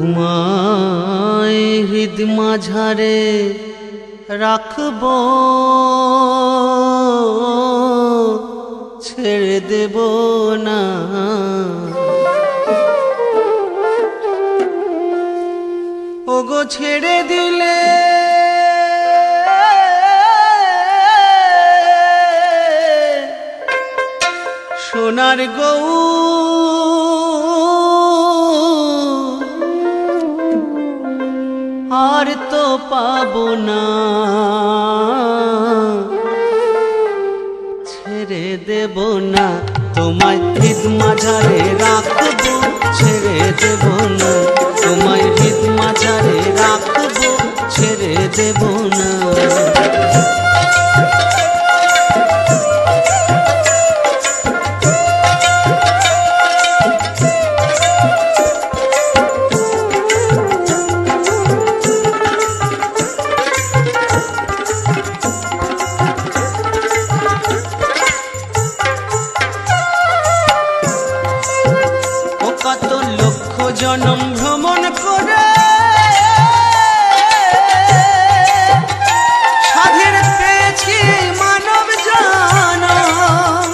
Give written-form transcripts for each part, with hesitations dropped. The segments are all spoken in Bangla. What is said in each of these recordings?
তোমায় হৃদ মাঝারে রাখবো, ছেড়ে দেব না। ওগো ছেড়ে দিলে সোনার গৌ আর তো পাবো না, ছেড়ে দেব না। তোমায় হৃদ মাঝারে রাখবো, ছেড়ে দেব না। তোমায় হৃদ মাঝারে রাখবো, ছেড়ে দেব না। কত লক্ষ জনম ভ্রমণ করে সাধের পেয়েছি মানব জনম।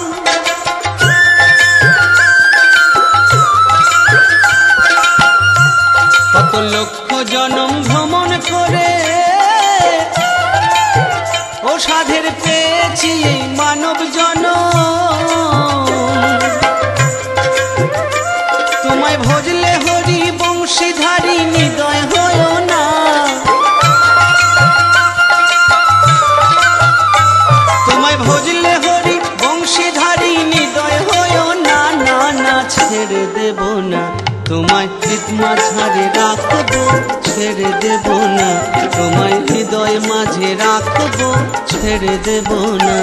কত লক্ষ জনম ভ্রমণ করে ও সাধের পেয়েছি মানব জনম। তোমায় ভজলে হরি বংশীধারী হৃদয় হয় না। তোমায় ভজলে হরি বংশীধারী হৃদয় হয় না। না না ছেড়ে দেব না। তোমায় হৃদ মাঝারে রাখবো, ছেড়ে দেব না। তোমায় হৃদয় মাঝে রাখবো, ছেড়ে দেব না।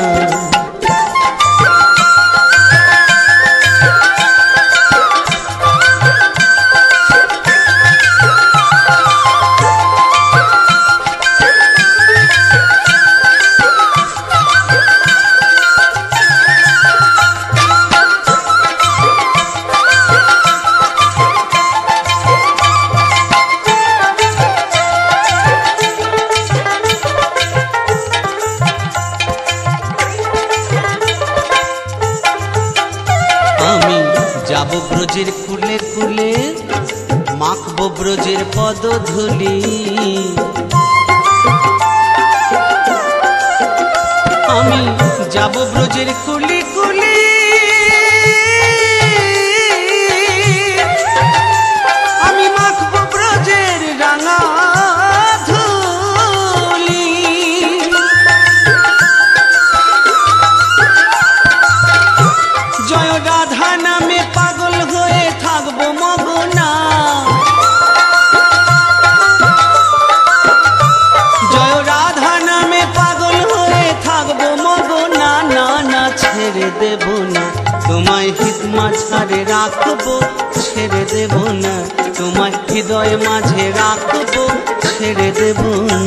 যাব ব্রজের কুলে কুলে, মাখবো ব্রজের পদধূলি। আমি যাব ব্রজের কুলে কুলে, আমি মাখবো ব্রজের রাঙা ধূলি। জয় রাধা নামে পাগল হয়ে থাকবো মগনা। জয় রাধা নামে পাগল হয়ে থাকবো মগনা। না না ছেড়ে দেব না। তোমায় হৃদ মাঝারে রাখবো, ছেড়ে দেব না। তোমায় হৃদয় মাঝে রাখবো, ছেড়ে দেব না।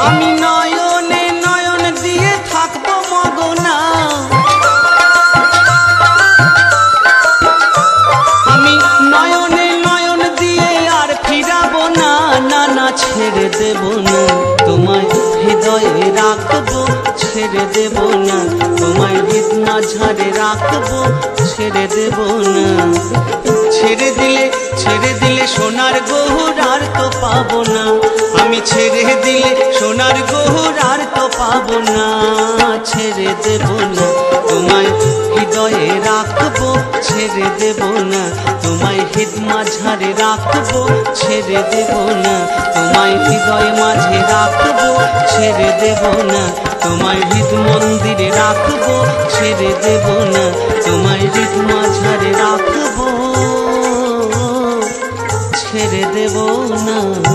আমি নয়নে নয়ন দিয়ে থাকবো মগনা। আমি নয়নে নয়ন দিয়ে আর ফিরাবো না। না না ছেড়ে দেব না। তোমায় হৃদয়ে রাখবো, ছেড়ে দেব না। তোমায় হৃদ মাঝারে রাখবো, ছেড়ে দেব না। ছেড়ে দিলে সোনার গহর আর তো পাবো না। আমি ছেড়ে দিলে সোনার গহর আর তো পাবো না। ছেড়ে দেব না। তোমায় হৃদয়ে রাখবো, ছেড়ে দেব না। তোমায় হৃদ মাঝারে রাখবো, ছেড়ে দেব না। তোমায় হৃদয় মাঝে রাখবো, ছেড়ে দেব না। তোমায় হৃদ মন্দিরে রাখবো, ছেড়ে দেব না। তোমায় হৃদ মাঝারে দেব না।